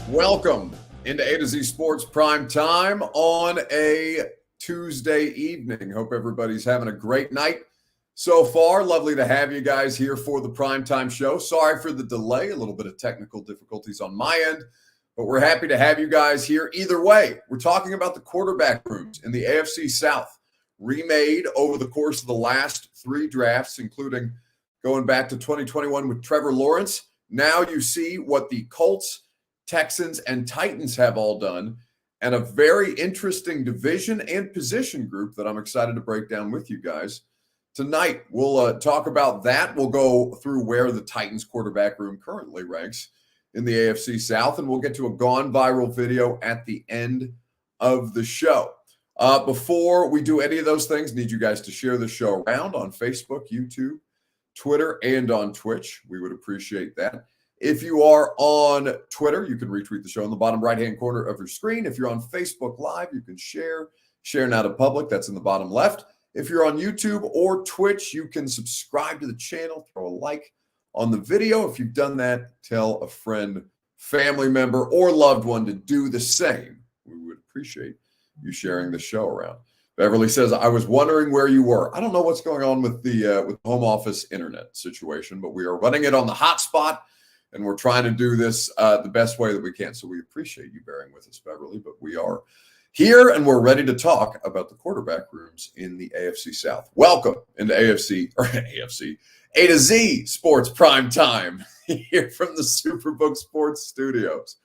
Welcome into A to Z Sports Prime Time on a Tuesday evening. Hope everybody's having a great night so far. Lovely to have you guys here for the Prime Time show. Sorry for the delay, a little bit of technical difficulties on my end, but we're happy to have you guys here either way. We're talking about the quarterback rooms in the AFC South, remade over the course of the last three drafts, including going back to 2021 with Trevor Lawrence. Now you see what the Colts, Texans, and Titans have all done, and a very interesting division and position group that I'm excited to break down with you guys tonight. We'll talk about that. We'll go through where the Titans quarterback room currently ranks in the AFC South, and we'll get to a gone viral video at the end of the show. Before we do any of those things, need you guys to share the show around on Facebook, YouTube, Twitter, and on Twitch. We would appreciate that. If you are on Twitter, you can retweet the show in the bottom right-hand corner of your screen. If you're on Facebook Live, you can share now to public. That's in the bottom left. If you're on YouTube or Twitch, you can subscribe to the channel, throw a like on the video. If you've done that, tell a friend, family member, or loved one to do the same. We would appreciate you sharing the show around. Beverly says, I was wondering where you were. I don't know what's going on with the home office internet situation, but we are running it on the hotspot. And we're trying to do this the best way that we can. So we appreciate you bearing with us, Beverly. But we are here and we're ready to talk about the quarterback rooms in the AFC South. Welcome into A to Z Sports Prime Time here from the Superbook Sports Studios.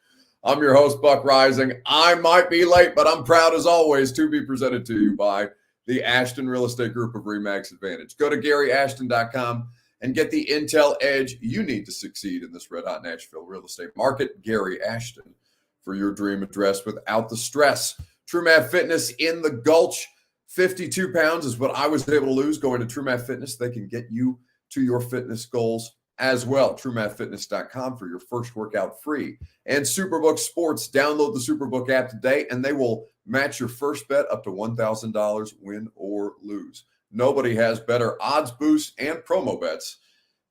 I'm your host, Buck Rising. I might be late, but I'm proud as always to be presented to you by the Ashton Real Estate Group of RE/MAX Advantage. Go to GaryAshton.com and get the intel edge you need to succeed in this red-hot Nashville real estate market. Gary Ashton for your dream address without the stress. TrueMath Fitness in the Gulch. 52 pounds is what I was able to lose going to TrueMath Fitness. They can get you to your fitness goals as well. TrueMathFitness.com for your first workout free. And Superbook Sports. Download the Superbook app today, and they will match your first bet up to $1,000, win or lose. Nobody has better odds boosts and promo bets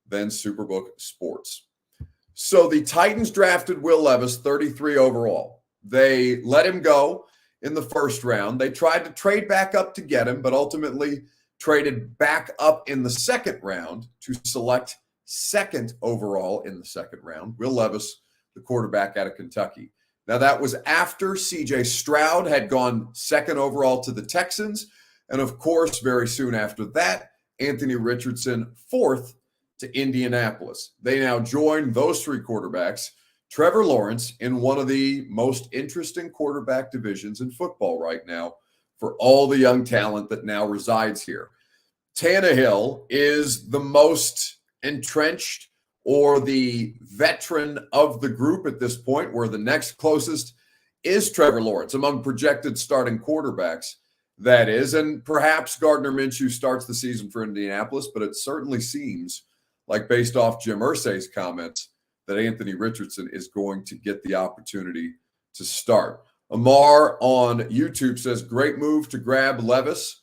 than Superbook Sports. So the Titans drafted Will Levis, 33 overall. They let him go in the first round. They tried to trade back up to get him, but ultimately traded back up in the second round to select second overall in the second round. Will Levis, the quarterback out of Kentucky. Now that was after C.J. Stroud had gone second overall to the Texans. And of course, very soon after that, Anthony Richardson, fourth to Indianapolis. They now join those three quarterbacks, Trevor Lawrence, in one of the most interesting quarterback divisions in football right now for all the young talent that now resides here. Tannehill is the most entrenched or the veteran of the group at this point, where the next closest is Trevor Lawrence among projected starting quarterbacks. That is, and perhaps Gardner Minshew starts the season for Indianapolis, but it certainly seems like, based off Jim Irsay's comments, that Anthony Richardson is going to get the opportunity to start. Amar on YouTube says, great move to grab Levis.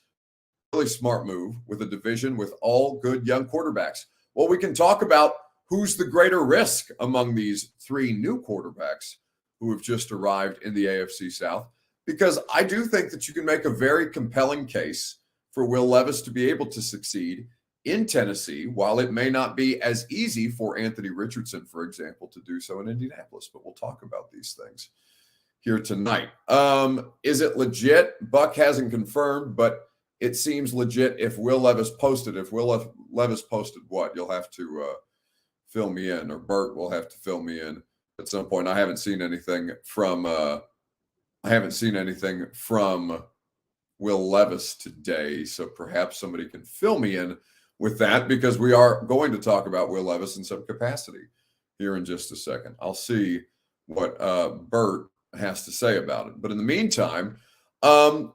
Really smart move with a division with all good young quarterbacks. Well, we can talk about who's the greater risk among these three new quarterbacks who have just arrived in the AFC South. Because I do think that you can make a very compelling case for Will Levis to be able to succeed in Tennessee, while it may not be as easy for Anthony Richardson, for example, to do so in Indianapolis. But we'll talk about these things here tonight. Is it legit? Buck hasn't confirmed, but it seems legit if Will Levis posted. If Will Levis posted what? You'll have to fill me in, or Bert will have to fill me in at some point. I haven't seen anything from Will Levis today, so perhaps somebody can fill me in with that, because we are going to talk about Will Levis in some capacity here in just a second. I'll see what Bert has to say about it. But in the meantime, the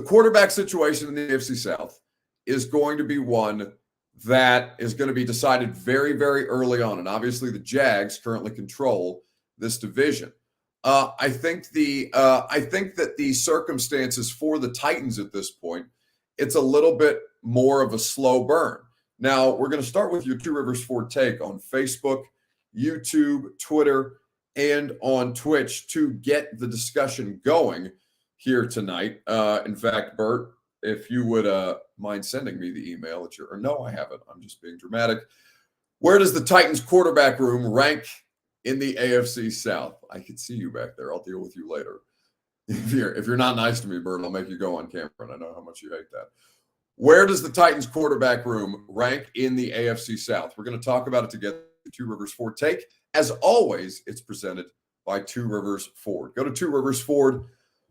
quarterback situation in the AFC South is going to be one that is going to be decided very, very early on. And obviously the Jags currently control this division. I think that the circumstances for the Titans at this point, it's a little bit more of a slow burn. Now, we're going to start with your Two Rivers Ford take on Facebook, YouTube, Twitter, and on Twitch to get the discussion going here tonight. In fact, Bert, if you would mind sending me the email at your, or no, I haven't. I'm just being dramatic. Where does the Titans quarterback room rank in the AFC South? I can see you back there. I'll deal with you later. If you're not nice to me, Bert, I'll make you go on camera, and I know how much you hate that. Where does the Titans quarterback room rank in the AFC South? We're going to talk about it together. Two Rivers Ford take. As always, it's presented by Two Rivers Ford. Go to Two Rivers Ford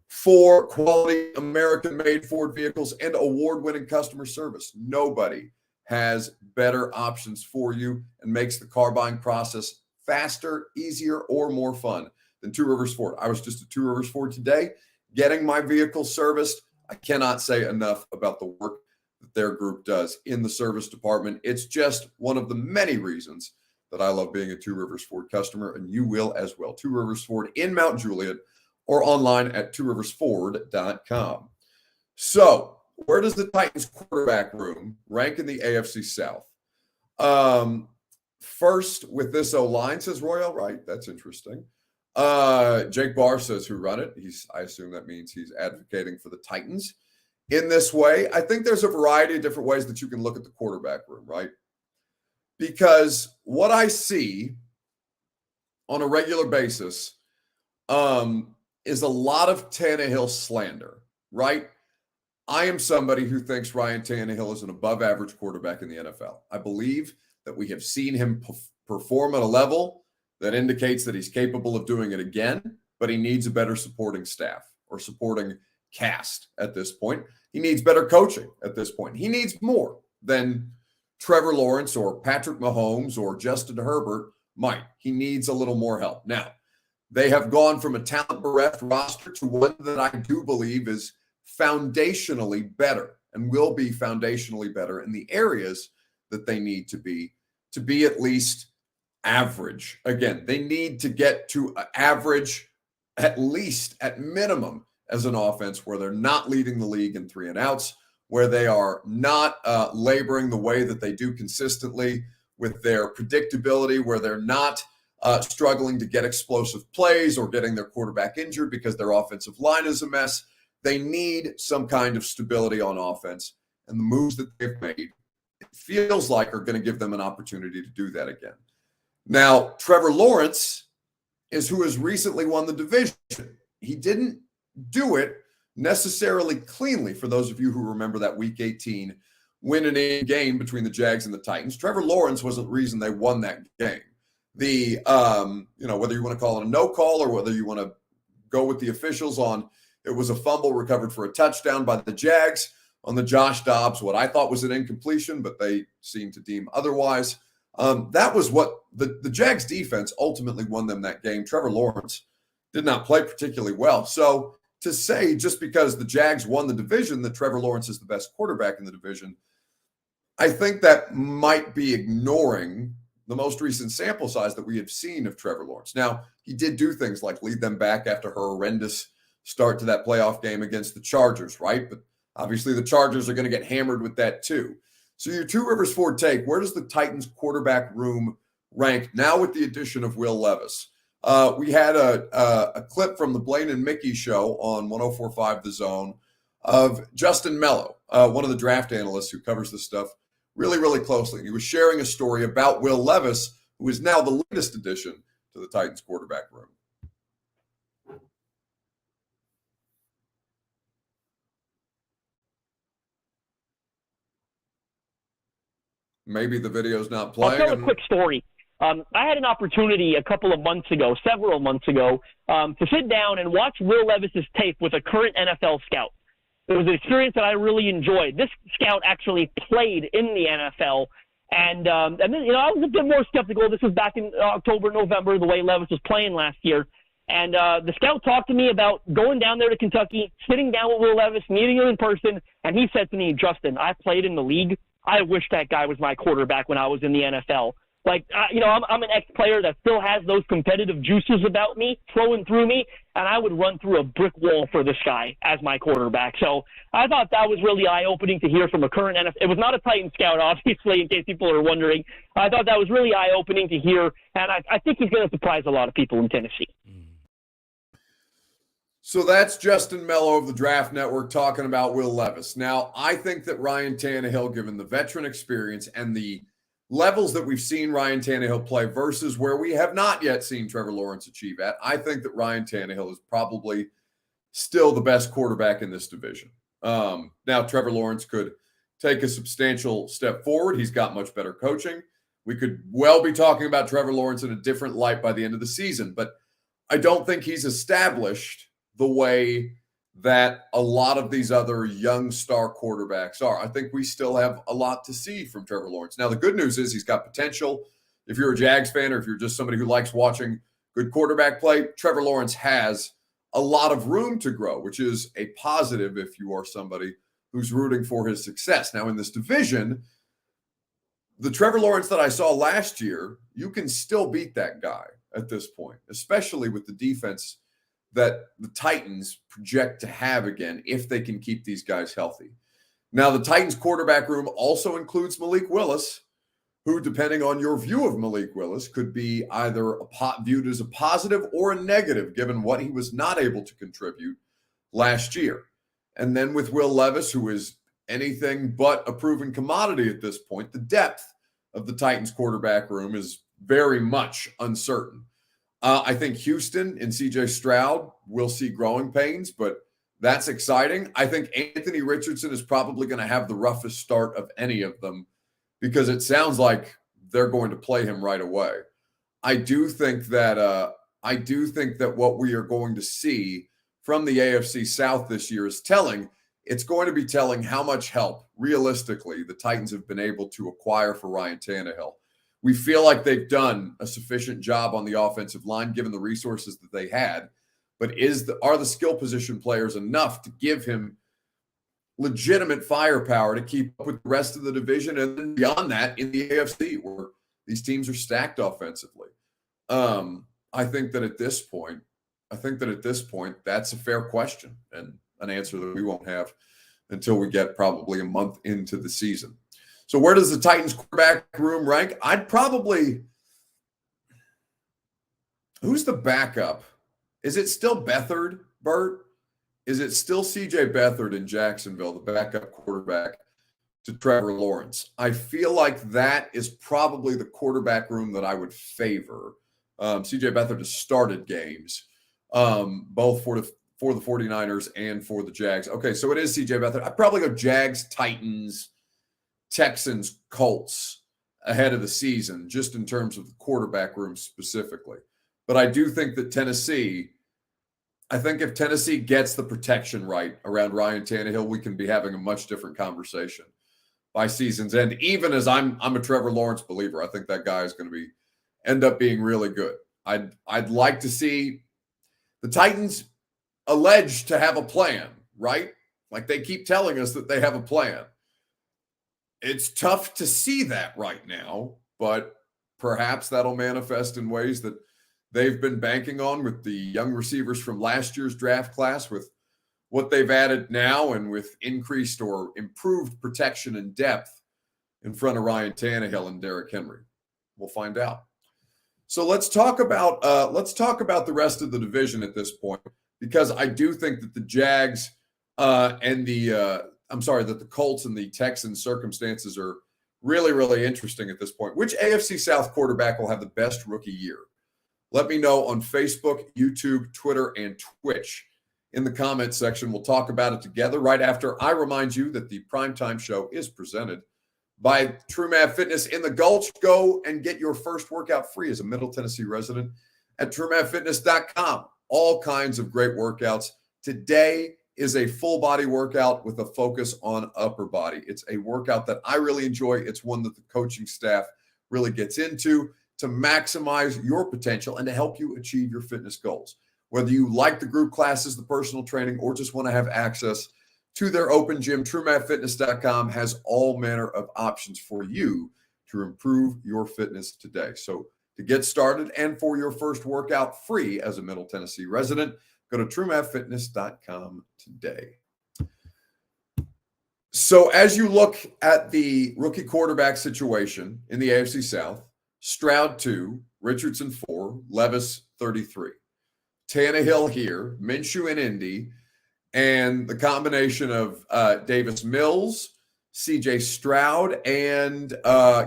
for quality American-made Ford vehicles and award-winning customer service. Nobody has better options for you and makes the car buying process faster, easier, or more fun than Two Rivers Ford. I was just at Two Rivers Ford today getting my vehicle serviced. I cannot say enough about the work that their group does in the service department. It's just one of the many reasons that I love being a Two Rivers Ford customer, and you will as well. Two Rivers Ford in Mount Juliet or online at tworiversford.com. So, where does the Titans quarterback room rank in the AFC South? First with this O-line, says Royal, right? That's interesting. Jake Barr says who run it. I assume that means he's advocating for the Titans in this way. I think there's a variety of different ways that you can look at the quarterback room, right? Because what I see on a regular basis is a lot of Tannehill slander, right? I am somebody who thinks Ryan Tannehill is an above-average quarterback in the NFL. I believe that we have seen him perform at a level that indicates that he's capable of doing it again, but he needs a better supporting staff or supporting cast at this point. He needs better coaching at this point. He needs more than Trevor Lawrence or Patrick Mahomes or Justin Herbert might. He needs a little more help. Now, they have gone from a talent-bereft roster to one that I do believe is foundationally better and will be foundationally better in the areas that they need to be at least average. Again, they need to get to average at least at minimum as an offense where they're not leading the league in 3 and outs, where they are not laboring the way that they do consistently with their predictability, where they're not struggling to get explosive plays or getting their quarterback injured because their offensive line is a mess. They need some kind of stability on offense, and the moves that they've made, it feels like, are going to give them an opportunity to do that again. Now, Trevor Lawrence is who has recently won the division. He didn't do it necessarily cleanly, for those of you who remember that Week 18 win-and-in game between the Jags and the Titans. Trevor Lawrence was the reason they won that game. The, whether you want to call it a no call or whether you want to go with the officials on, it was a fumble recovered for a touchdown by the Jags on the Josh Dobbs, what I thought was an incompletion, but they seemed to deem otherwise. That was what the Jags defense ultimately won them that game. Trevor Lawrence did not play particularly well. So to say just because the Jags won the division that Trevor Lawrence is the best quarterback in the division, I think that might be ignoring the most recent sample size that we have seen of Trevor Lawrence. Now, he did do things like lead them back after her horrendous start to that playoff game against the Chargers, right? But obviously the Chargers are going to get hammered with that too. So your Two Rivers Ford take, where does the Titans quarterback room rank now with the addition of Will Levis? We had a clip from the Blaine and Mickey show on 104.5 The Zone of Justin Mello, one of the draft analysts who covers this stuff really, really closely. He was sharing a story about Will Levis, who is now the latest addition to the Titans quarterback room. Maybe the video's not playing. I'll tell a quick story. I had an opportunity several months ago, to sit down and watch Will Levis's tape with a current NFL scout. It was an experience that I really enjoyed. This scout actually played in the NFL, and then I was a bit more skeptical. This was back in October, November, the way Levis was playing last year. And the scout talked to me about going down there to Kentucky, sitting down with Will Levis, meeting him in person, and he said to me, "Justin, I played in the league. I wish that guy was my quarterback when I was in the NFL." I'm an ex-player that still has those competitive juices about me, flowing through me, and I would run through a brick wall for this guy as my quarterback. So I thought that was really eye-opening to hear from a current NFL. It was not a Titan scout, obviously, in case people are wondering. I thought that was really eye-opening to hear, and I think he's going to surprise a lot of people in Tennessee. So that's Justin Mello of the Draft Network talking about Will Levis. Now, I think that Ryan Tannehill, given the veteran experience and the levels that we've seen Ryan Tannehill play versus where we have not yet seen Trevor Lawrence achieve at, I think that Ryan Tannehill is probably still the best quarterback in this division. Now, Trevor Lawrence could take a substantial step forward. He's got much better coaching. We could well be talking about Trevor Lawrence in a different light by the end of the season, but I don't think he's established the way that a lot of these other young star quarterbacks are. I think we still have a lot to see from Trevor Lawrence. Now, the good news is he's got potential. If you're a Jags fan or if you're just somebody who likes watching good quarterback play, Trevor Lawrence has a lot of room to grow, which is a positive if you are somebody who's rooting for his success. Now, in this division, the Trevor Lawrence that I saw last year, you can still beat that guy at this point, especially with the defense that the Titans project to have again if they can keep these guys healthy. Now, the Titans quarterback room also includes Malik Willis, who, depending on your view of Malik Willis, could be either viewed as a positive or a negative, given what he was not able to contribute last year. And then with Will Levis, who is anything but a proven commodity at this point, the depth of the Titans quarterback room is very much uncertain. I think Houston and C.J. Stroud will see growing pains, but that's exciting. I think Anthony Richardson is probably going to have the roughest start of any of them because it sounds like they're going to play him right away. I do think that what we are going to see from the AFC South this year is telling. It's going to be telling how much help, realistically, the Titans have been able to acquire for Ryan Tannehill. We feel like they've done a sufficient job on the offensive line, given the resources that they had. But are the skill position players enough to give him legitimate firepower to keep up with the rest of the division and then beyond that in the AFC, where these teams are stacked offensively? I think that at this point, that's a fair question and an answer that we won't have until we get probably a month into the season. So where does the Titans quarterback room rank? Who's the backup? Is it still Beathard, Bert? Is it still C.J. Beathard in Jacksonville, the backup quarterback to Trevor Lawrence? I feel like that is probably the quarterback room that I would favor. C.J. Beathard has started games, both for the 49ers and for the Jags. Okay, so it is C.J. Beathard. I'd probably go Jags, Titans, Texans, Colts ahead of the season, just in terms of the quarterback room specifically. But I do think that if Tennessee gets the protection right around Ryan Tannehill, we can be having a much different conversation by season's end. Even as I'm a Trevor Lawrence believer, I think that guy is going to end up being really good. I'd like to see the Titans alleged to have a plan, right? Like they keep telling us that they have a plan. It's tough to see that right now, but perhaps that'll manifest in ways that they've been banking on with the young receivers from last year's draft class, with what they've added now and with increased or improved protection and depth in front of Ryan Tannehill and Derrick Henry. We'll find out. So let's talk about the rest of the division at this point, because I do think that the Jags that the Colts and the Texans circumstances are really, really interesting at this point. Which AFC South quarterback will have the best rookie year? Let me know on Facebook, YouTube, Twitter, and Twitch in the comments section. We'll talk about it together right after I remind you that the Primetime Show is presented by TrueMav Fitness in the Gulch. Go and get your first workout free as a Middle Tennessee resident at TrueMavFitness.com. All kinds of great workouts. Today is a full body workout with a focus on upper body. It's a workout that I really enjoy. It's one that the coaching staff really gets into to maximize your potential and to help you achieve your fitness goals. Whether you like the group classes, the personal training, or just want to have access to their open gym, TrueMavFitness.com has all manner of options for you to to improve your fitness today. So to get started and for your first workout free as a Middle Tennessee resident, go to truemavfitness.com today. So as you look at the rookie quarterback situation in the AFC South, Stroud 2, Richardson 4, Levis 33. Tannehill here, Minshew in Indy, and the combination of Davis Mills, CJ Stroud, and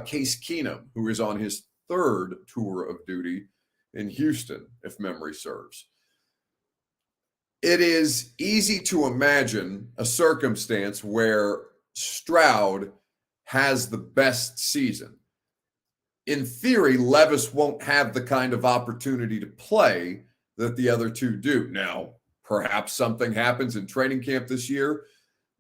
Case Keenum, who is on his third tour of duty in Houston, if memory serves. It is easy to imagine a circumstance where Stroud has the best season. In theory, Levis won't have the kind of opportunity to play that the other two do. Now, perhaps something happens in training camp this year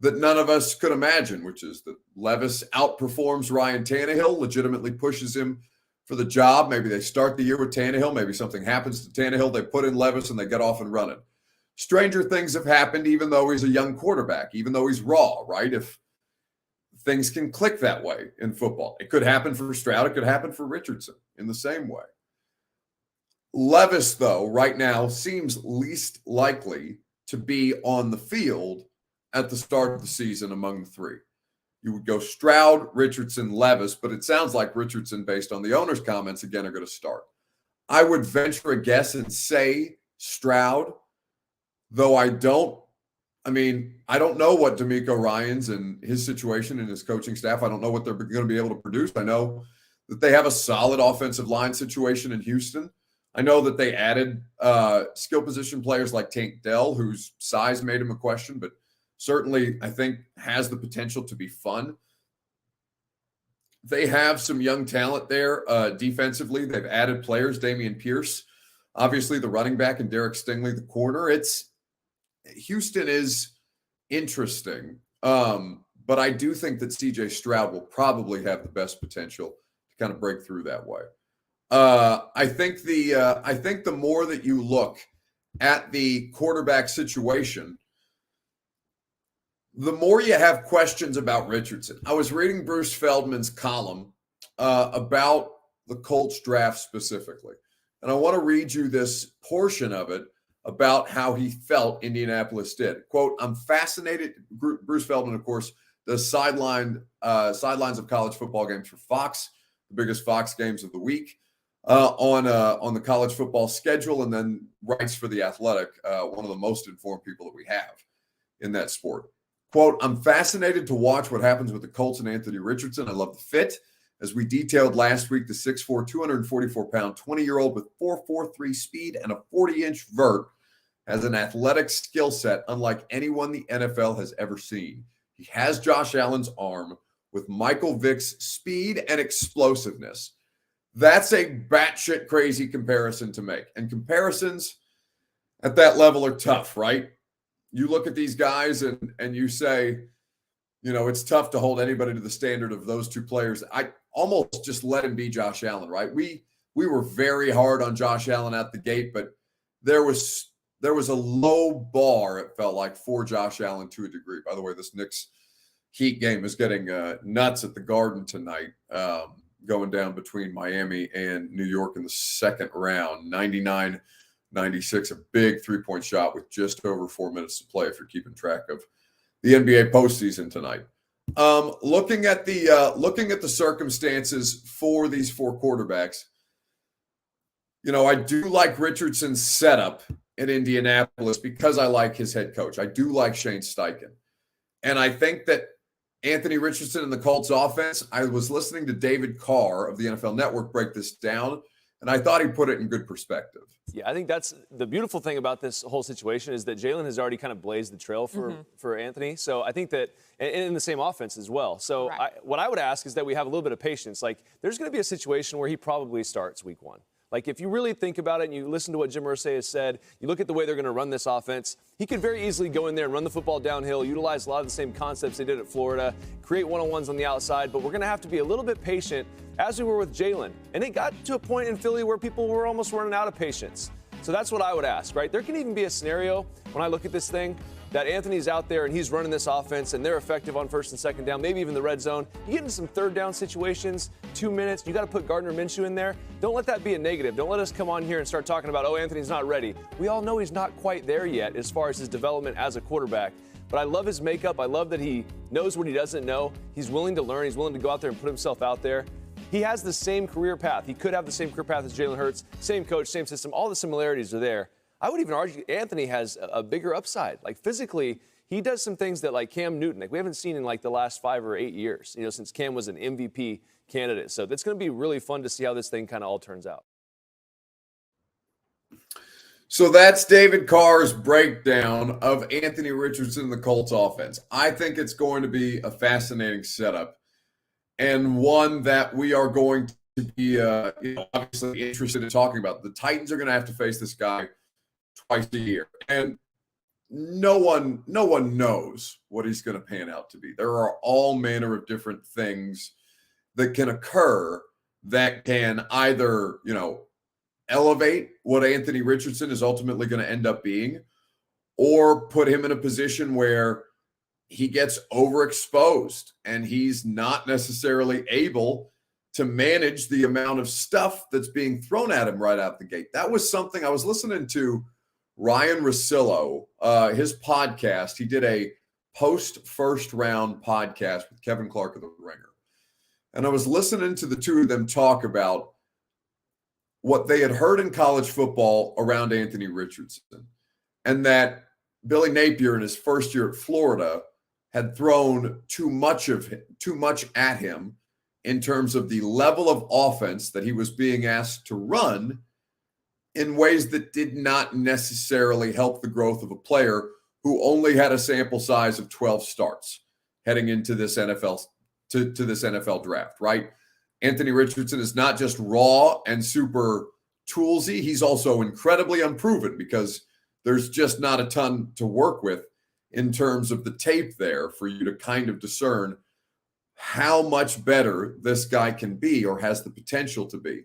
that none of us could imagine, which is that Levis outperforms Ryan Tannehill, legitimately pushes him for the job. Maybe they start the year with Tannehill. Maybe something happens to Tannehill. They put in Levis and they get off and running. Stranger things have happened, even though he's a young quarterback, even though he's raw, right? If things can click that way in football. It could happen for Stroud. It could happen for Richardson in the same way. Levis, though, right now seems least likely to be on the field at the start of the season among the three. You would go Stroud, Richardson, Levis, but it sounds like Richardson, based on the owner's comments, again, are going to start. I would venture a guess and say Stroud, though I don't know what DeMeco Ryans and his situation and his coaching staff. I don't know what they're going to be able to produce. I know that they have a solid offensive line situation in Houston. I know that they added skill position players like Tank Dell, whose size made him a question, but certainly I think has the potential to be fun. They have some young talent there defensively. They've added players, Damian Pierce, obviously the running back, and Derek Stingley, the corner. Houston is interesting, but I do think that CJ Stroud will probably have the best potential to kind of break through that way. I think the more that you look at the quarterback situation, the more you have questions about Richardson. I was reading Bruce Feldman's column about the Colts draft specifically, and I want to read you this portion of it about how he felt Indianapolis did. Quote, "I'm fascinated." Bruce Feldman, of course, does sidelines of college football games for Fox, the biggest Fox games of the week, on the college football schedule, and then writes for The Athletic, one of the most informed people that we have in that sport. Quote, "I'm fascinated to watch what happens with the Colts and Anthony Richardson. I love the fit. As we detailed last week, the 6'4", 244-pound 20-year-old with 4.43 speed and a 40-inch vert has an athletic skill set unlike anyone the NFL has ever seen. He has Josh Allen's arm with Michael Vick's speed and explosiveness." That's a batshit crazy comparison to make. And comparisons at that level are tough, right? You look at these guys and you say, it's tough to hold anybody to the standard of those two players. I almost just let him be Josh Allen, right? We were very hard on Josh Allen at the gate, but there was a low bar, it felt like, for Josh Allen to a degree. By the way, this Knicks Heat game is getting nuts at the Garden tonight, going down between Miami and New York in the second round. 99-96, a big three-point shot with just over 4 minutes to play if you're keeping track of the NBA postseason tonight. Looking at the circumstances for these four quarterbacks, I do like Richardson's setup in Indianapolis because I like his head coach. I do like Shane Steichen. And I think that Anthony Richardson and the Colts offense, I was listening to David Carr of the NFL Network break this down, and I thought he put it in good perspective. Yeah, I think that's the beautiful thing about this whole situation is that Jalen has already kind of blazed the trail for Anthony. So I think that, and in the same offense as well. So what I would ask is that we have a little bit of patience. Like, there's going to be a situation where he probably starts week one. Like, if you really think about it and you listen to what Jim Irsay has said, you look at the way they're going to run this offense, he could very easily go in there and run the football downhill, utilize a lot of the same concepts they did at Florida, create one-on-ones on the outside, but we're going to have to be a little bit patient as we were with Jalen. And it got to a point in Philly where people were almost running out of patience. So that's what I would ask, right? There can even be a scenario when I look at this thing that Anthony's out there and he's running this offense and they're effective on first and second down, maybe even the red zone. You get into some third down situations, 2 minutes, you got to put Gardner Minshew in there. Don't let that be a negative. Don't let us come on here and start talking about, oh, Anthony's not ready. We all know he's not quite there yet as far as his development as a quarterback. But I love his makeup. I love that he knows what he doesn't know. He's willing to learn. He's willing to go out there and put himself out there. He has the same career path. He could have the same career path as Jalen Hurts. Same coach, same system. All the similarities are there. I would even argue Anthony has a bigger upside. Like physically, he does some things that like Cam Newton, like we haven't seen in like the last 5 or 8 years, since Cam was an MVP candidate. So it's going to be really fun to see how this thing kind of all turns out. So that's David Carr's breakdown of Anthony Richardson and the Colts offense. I think it's going to be a fascinating setup and one that we are going to be obviously interested in talking about. The Titans are going to have to face this guy twice a year, and no one knows what he's going to pan out to be. There are all manner of different things that can occur that can either, elevate what Anthony Richardson is ultimately going to end up being, or put him in a position where he gets overexposed and he's not necessarily able to manage the amount of stuff that's being thrown at him right out the gate. That was something I was listening to Ryan Russillo, his podcast. He did a post-first round podcast with Kevin Clark of The Ringer. And I was listening to the two of them talk about what they had heard in college football around Anthony Richardson, and that Billy Napier in his first year at Florida had thrown too much at him in terms of the level of offense that he was being asked to run in ways that did not necessarily help the growth of a player who only had a sample size of 12 starts heading into this NFL to this NFL draft, right? Anthony Richardson is not just raw and super toolsy. He's also incredibly unproven because there's just not a ton to work with in terms of the tape there for you to kind of discern how much better this guy can be or has the potential to be.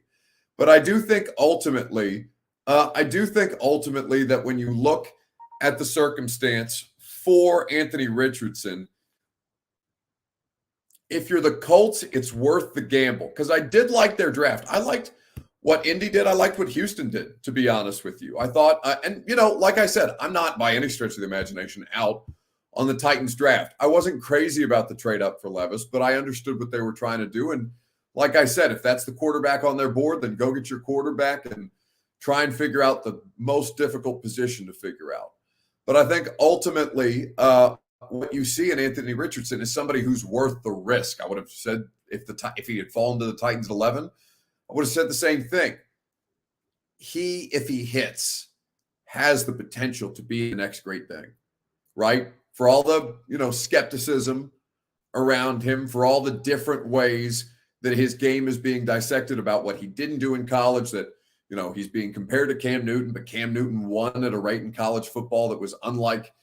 But I do think ultimately that when you look at the circumstance for Anthony Richardson, if you're the Colts, it's worth the gamble. Because I did like their draft. I liked what Indy did. I liked what Houston did, to be honest with you. I thought, like I said, I'm not by any stretch of the imagination out on the Titans draft. I wasn't crazy about the trade up for Levis, but I understood what they were trying to do. And like I said, if that's the quarterback on their board, then go get your quarterback and try and figure out the most difficult position to figure out. But I think ultimately, what you see in Anthony Richardson is somebody who's worth the risk. I would have said if he had fallen to the Titans at 11, I would have said the same thing. If he hits, has the potential to be the next great thing, right? For all the, skepticism around him, for all the different ways that his game is being dissected about what he didn't do in college, that, he's being compared to Cam Newton, but Cam Newton won at a rate in college football that was unlike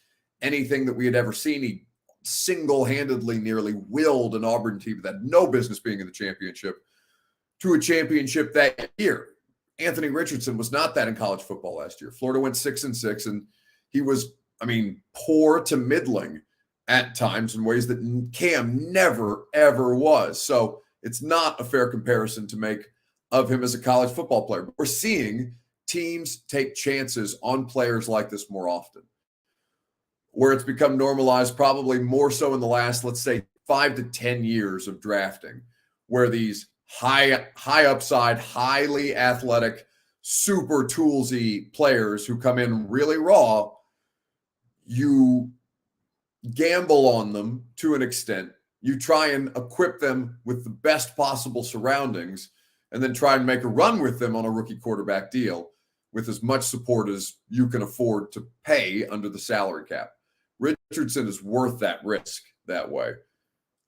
anything that we had ever seen. He single-handedly nearly willed an Auburn team that had no business being in the championship to a championship that year. Anthony Richardson was not that in college football last year. Florida went 6-6, and he was, poor to middling at times in ways that Cam never, ever was. So it's not a fair comparison to make of him as a college football player. But we're seeing teams take chances on players like this more often, where it's become normalized, probably more so in the last, let's say, 5 to 10 years of drafting, where these high upside, highly athletic, super toolsy players who come in really raw, you gamble on them to an extent. You try and equip them with the best possible surroundings and then try and make a run with them on a rookie quarterback deal with as much support as you can afford to pay under the salary cap. Richardson is worth that risk that way.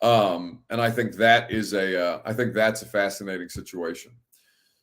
And I think that's a fascinating situation.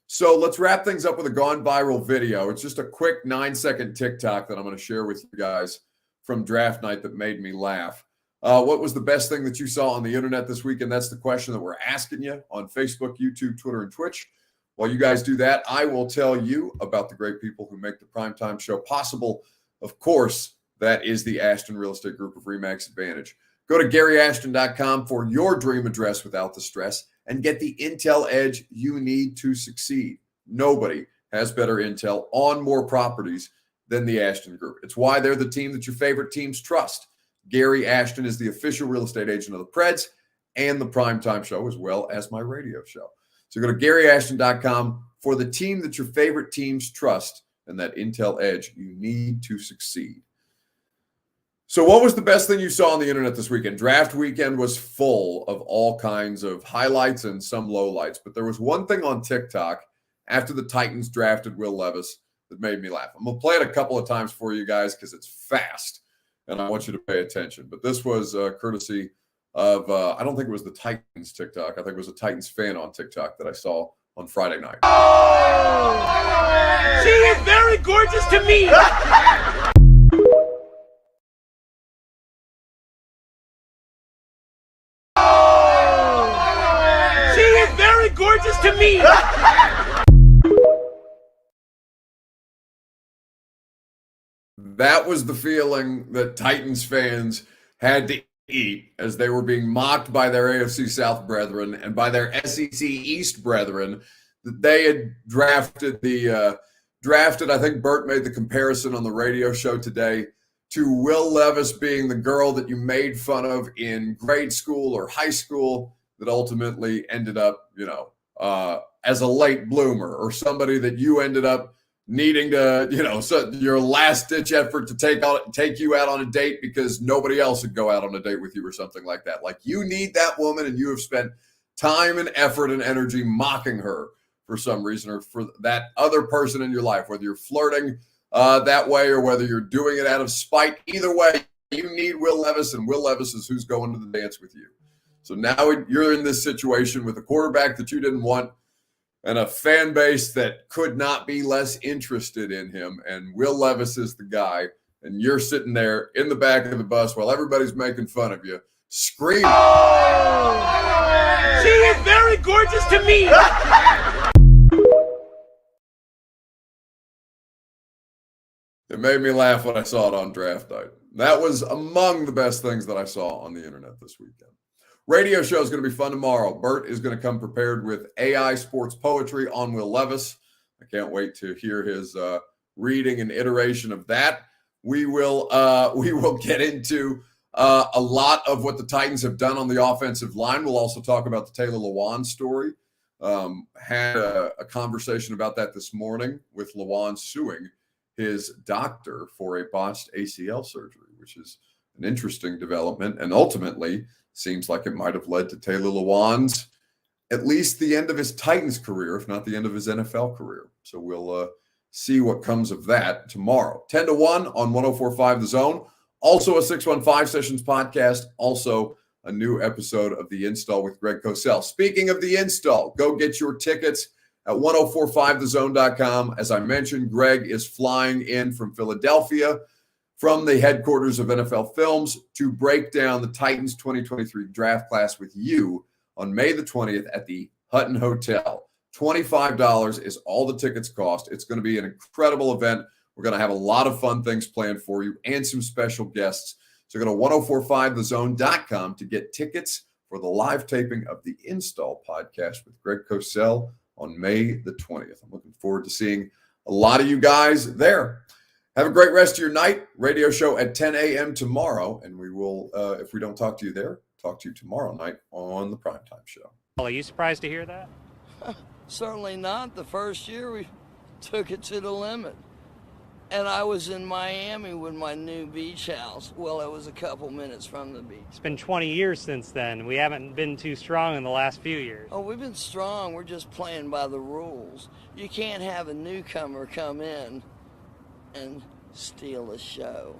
So let's wrap things up with a gone viral video. It's just a quick 9-second TikTok that I'm going to share with you guys from draft night that made me laugh. What was the best thing that you saw on the internet this week? And that's the question that we're asking you on Facebook, YouTube, Twitter, and Twitch. While you guys do that, I will tell you about the great people who make the Primetime Show possible. Of course, That is the Ashton Real Estate Group of RE/MAX Advantage. Go to GaryAshton.com for your dream address without the stress and get the intel edge you need to succeed. Nobody has better intel on more properties than the Ashton Group. It's why they're the team that your favorite teams trust. Gary Ashton is the official real estate agent of the Preds and the Primetime Show, as well as my radio show. So go to GaryAshton.com for the team that your favorite teams trust and that intel edge you need to succeed. So what was the best thing you saw on the internet this weekend? Draft weekend was full of all kinds of highlights and some lowlights, but there was one thing on TikTok after the Titans drafted Will Levis that made me laugh. I'm going to play it a couple of times for you guys because it's fast, and I want you to pay attention. But this was courtesy of, I don't think it was the Titans TikTok. I think it was a Titans fan on TikTok that I saw on Friday night. She is very gorgeous to me. She is very gorgeous to me. That was the feeling that Titans fans had to eat as they were being mocked by their AFC South brethren and by their SEC East brethren that they had drafted I think Bert made the comparison on the radio show today to Will Levis being the girl that you made fun of in grade school or high school that ultimately ended up, as a late bloomer, or somebody that you ended up needing to, so your last-ditch effort to take you out on a date because nobody else would go out on a date with you or something like that. Like, you need that woman, and you have spent time and effort and energy mocking her for some reason, or for that other person in your life, whether you're flirting that way or whether you're doing it out of spite. Either way, you need Will Levis, and Will Levis is who's going to the dance with you. So now you're in this situation with a quarterback that you didn't want and a fan base that could not be less interested in him. And Will Levis is the guy. And you're sitting there in the back of the bus while everybody's making fun of you, screaming. She is very gorgeous to me. It made me laugh when I saw it on draft night. That was among the best things that I saw on the internet this weekend. Radio show is going to be fun tomorrow. Bert is going to come prepared with AI sports poetry on Will Levis. I can't wait to hear his reading and iteration of that. We will get into a lot of what the Titans have done on the offensive line. We'll also talk about the Taylor Lewan story. Had a conversation about that this morning with Lewan suing his doctor for a botched ACL surgery, which is an interesting development, and ultimately seems like it might have led to Taylor Lewan's at least the end of his Titans career, if not the end of his NFL career. So we'll see what comes of that tomorrow. 10 to 1 on 104.5 The Zone. Also a 615 Sessions podcast. Also a new episode of The Install with Greg Cosell. Speaking of The Install, go get your tickets at 1045thezone.com. As I mentioned, Greg is flying in from Philadelphia from the headquarters of NFL Films to break down the Titans 2023 draft class with you on May the 20th at the Hutton Hotel. $25 is all the tickets cost. It's going to be an incredible event. We're going to have a lot of fun things planned for you and some special guests. So go to 1045thezone.com to get tickets for the live taping of the Install podcast with Greg Cosell on May the 20th. I'm looking forward to seeing a lot of you guys there. Have a great rest of your night. Radio show at 10 a.m. tomorrow. And we will, if we don't talk to you there, talk to you tomorrow night on the Primetime Show. Are you surprised to hear that? Certainly not. The first year we took it to the limit. And I was in Miami with my new beach house. Well, it was a couple minutes from the beach. It's been 20 years since then. We haven't been too strong in the last few years. Oh, we've been strong. We're just playing by the rules. You can't have a newcomer come in and steal a show.